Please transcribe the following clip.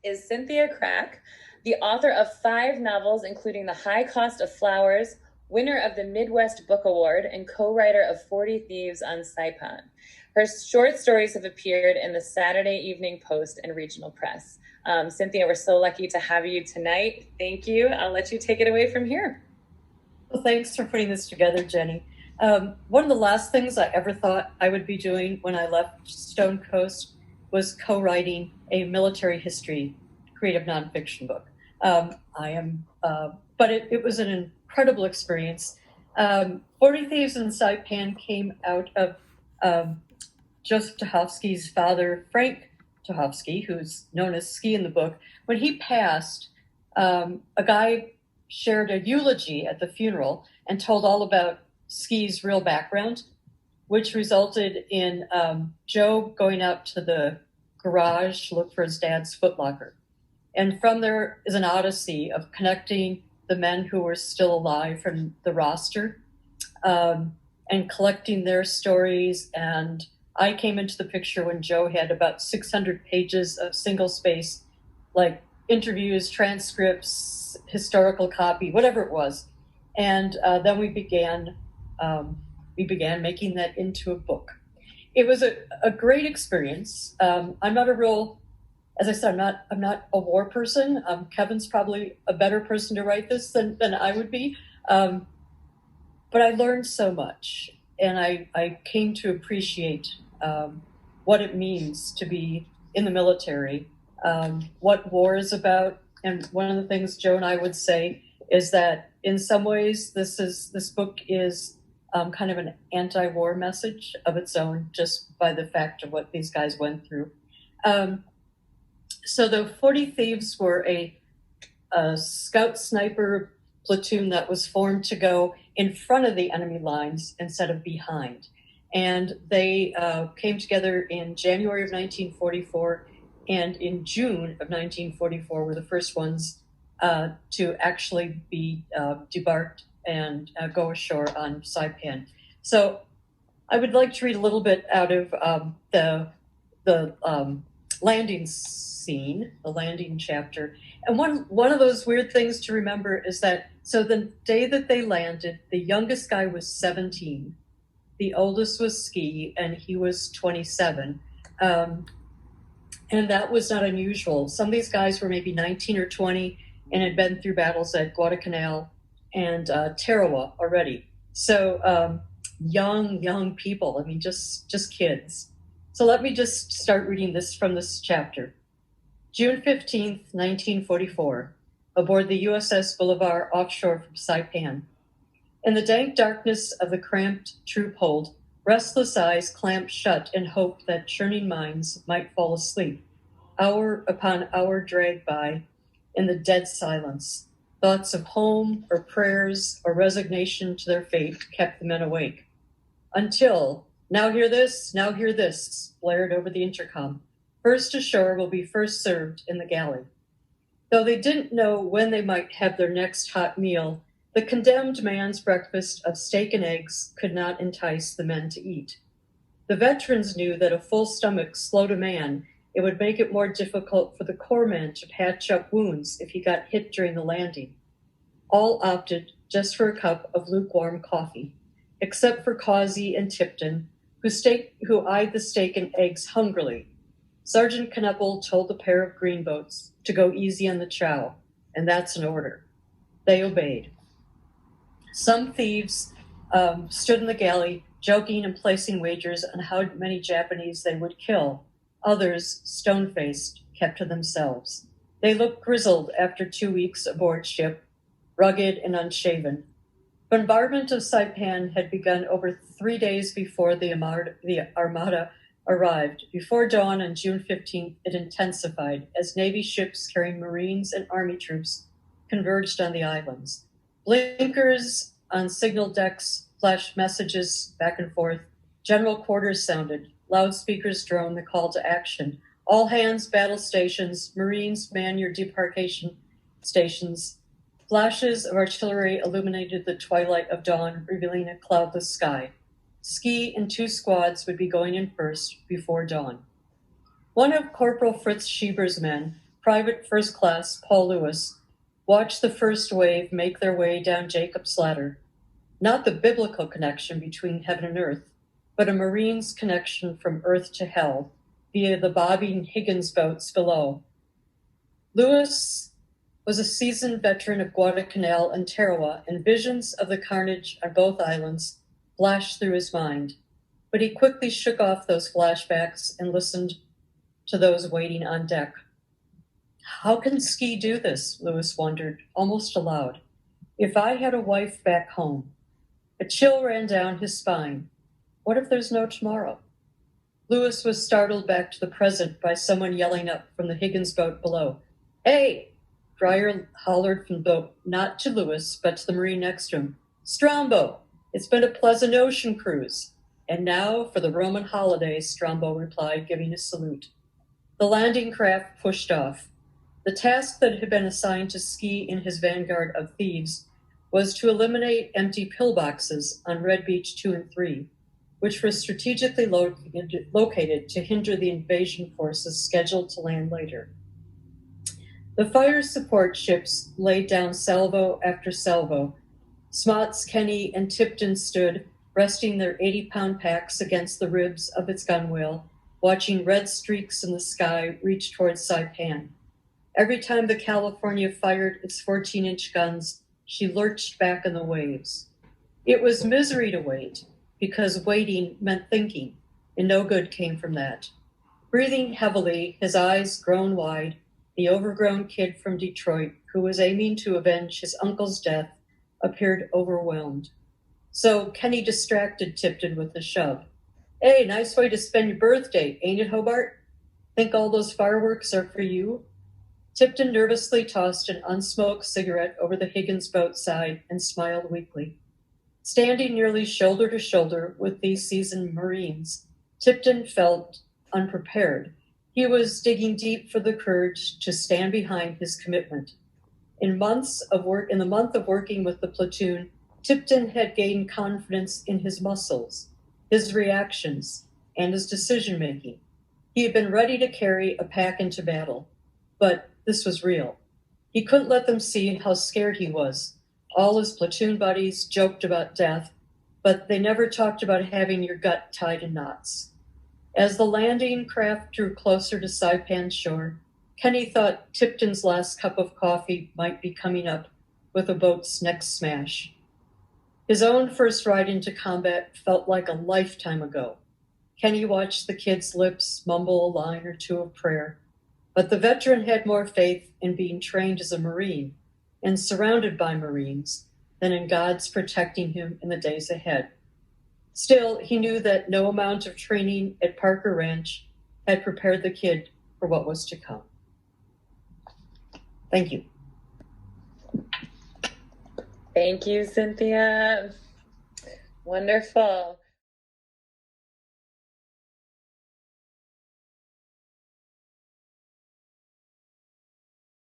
is Cynthia Kraack, the author of 5 novels, including The High Cost of Flowers, winner of the Midwest Book Award, and co-writer of 40Thieves on Saipan. Her short stories have appeared in the Saturday Evening Post and regional press. Cynthia, we're so lucky to have you tonight. Thank you. I'll let you take it away from here. Well, thanks for putting this together, Jenny. One of the last things I ever thought I would be doing when I left Stonecoast was co-writing a military history creative nonfiction book. But it was an incredible experience. 40Thieves and Saipan came out of Joseph Tachovsky's father, Frank Tachovsky, who's known as Ski in the book. When he passed, a guy shared a eulogy at the funeral and told all about Ski's real background, which resulted in Joe going out to the garage to look for his dad's footlocker. And from there is an odyssey of connecting the men who were still alive from the roster and collecting their stories. And I came into the picture when Joe had about 600 pages of single space, like interviews, transcripts, historical copy, whatever it was. And then we began making that into a book. It was a great experience. I'm not a real, as I said, I'm not a war person. Kevin's probably a better person to write this than I would be. But I learned so much, and I came to appreciate what it means to be in the military, what war is about. And one of the things Joe and I would say is that in some ways this book is kind of an anti-war message of its own, just by the fact of what these guys went through. So the 40Thieves were a scout sniper platoon that was formed to go in front of the enemy lines instead of behind. And they came together in January of 1944, and in June of 1944 were the first ones to actually be debarked and go ashore on Saipan. So I would like to read a little bit out of the landing scene, the landing chapter. And one of those weird things to remember is that, so the day that they landed, the youngest guy was 17. The oldest was Ski, and he was 27. And that was not unusual. Some of these guys were maybe 19 or 20 and had been through battles at Guadalcanal and Tarawa already. So young people, I mean, just kids. So let me just start reading this from this chapter. June 15th, 1944, aboard the USS Bolivar offshore from Saipan. In the dank darkness of the cramped troop hold, restless eyes clamped shut in hope that churning minds might fall asleep. Hour upon hour dragged by in the dead silence. Thoughts of home or prayers or resignation to their fate kept the men awake. Until, now hear this, blared over the intercom. First ashore will be first served in the galley. Though they didn't know when they might have their next hot meal, the condemned man's breakfast of steak and eggs could not entice the men to eat. The veterans knew that a full stomach slowed a man. It would make it more difficult for the corpsman to patch up wounds if he got hit during the landing. All opted just for a cup of lukewarm coffee, except for Causey and Tipton, who eyed the steak and eggs hungrily. Sergeant Knuppel told the pair of greenboats to go easy on the chow, and that's an order. They obeyed. Some thieves stood in the galley, joking and placing wagers on how many Japanese they would kill. Others, stone-faced, kept to themselves. They looked grizzled after 2 weeks aboard ship, rugged and unshaven. Bombardment of Saipan had begun over 3 days before the Armada arrived. Before dawn on June 15th, it intensified as Navy ships carrying Marines and Army troops converged on the islands. Blinkers on signal decks flashed messages back and forth. General quarters sounded. Loudspeakers droned the call to action. All hands, battle stations. Marines, man your debarkation stations. Flashes of artillery illuminated the twilight of dawn, revealing a cloudless sky. Ski and 2 squads would be going in first before dawn. One of Corporal Fritz Schieber's men, Private First Class Paul Lewis watched the first wave make their way down Jacob's Ladder. Not the biblical connection between heaven and earth, but a Marine's connection from earth to hell via the bobbing Higgins boats below. Lewis was a seasoned veteran of Guadalcanal and Tarawa, and visions of the carnage on both islands flashed through his mind. But he quickly shook off those flashbacks and listened to those waiting on deck. How can Ski do this? Lewis wondered, almost aloud. If I had a wife back home. A chill ran down his spine. What if there's no tomorrow? Lewis was startled back to the present by someone yelling up from the Higgins boat below. Hey! Dreyer hollered from the boat, not to Lewis, but to the Marine next to him. Strombo! It's been a pleasant ocean cruise. And now for the Roman holidays, Strombo replied, giving a salute. The landing craft pushed off. The task that had been assigned to Ski in his vanguard of thieves was to eliminate empty pillboxes on Red Beach 2 and 3, which were strategically located to hinder the invasion forces scheduled to land later. The fire support ships laid down salvo after salvo. Smots, Kenny, and Tipton stood, resting their 80-pound packs against the ribs of its gunwale, watching red streaks in the sky reach towards Saipan. Every time the California fired its 14-inch guns, she lurched back in the waves. It was misery to wait, because waiting meant thinking, and no good came from that. Breathing heavily, his eyes grown wide, the overgrown kid from Detroit, who was aiming to avenge his uncle's death, appeared overwhelmed. So Kenny distracted Tipton with a shove. Hey, nice way to spend your birthday, ain't it, Hobart? Think all those fireworks are for you? Tipton nervously tossed an unsmoked cigarette over the Higgins boat side and smiled weakly. Standing nearly shoulder to shoulder with these seasoned Marines, Tipton felt unprepared. He was digging deep for the courage to stand behind his commitment. In the month of working with the platoon, Tipton had gained confidence in his muscles, his reactions, and his decision-making. He had been ready to carry a pack into battle, but this was real. He couldn't let them see how scared he was. All his platoon buddies joked about death, but they never talked about having your gut tied in knots. As the landing craft drew closer to Saipan shore, Kenny thought Tipton's last cup of coffee might be coming up with the boat's next smash. His own first ride into combat felt like a lifetime ago. Kenny watched the kid's lips mumble a line or two of prayer, but the veteran had more faith in being trained as a Marine and surrounded by Marines than in God's protecting him in the days ahead. Still, he knew that no amount of training at Parker Ranch had prepared the kid for what was to come. Thank you. Thank you, Cynthia. Wonderful.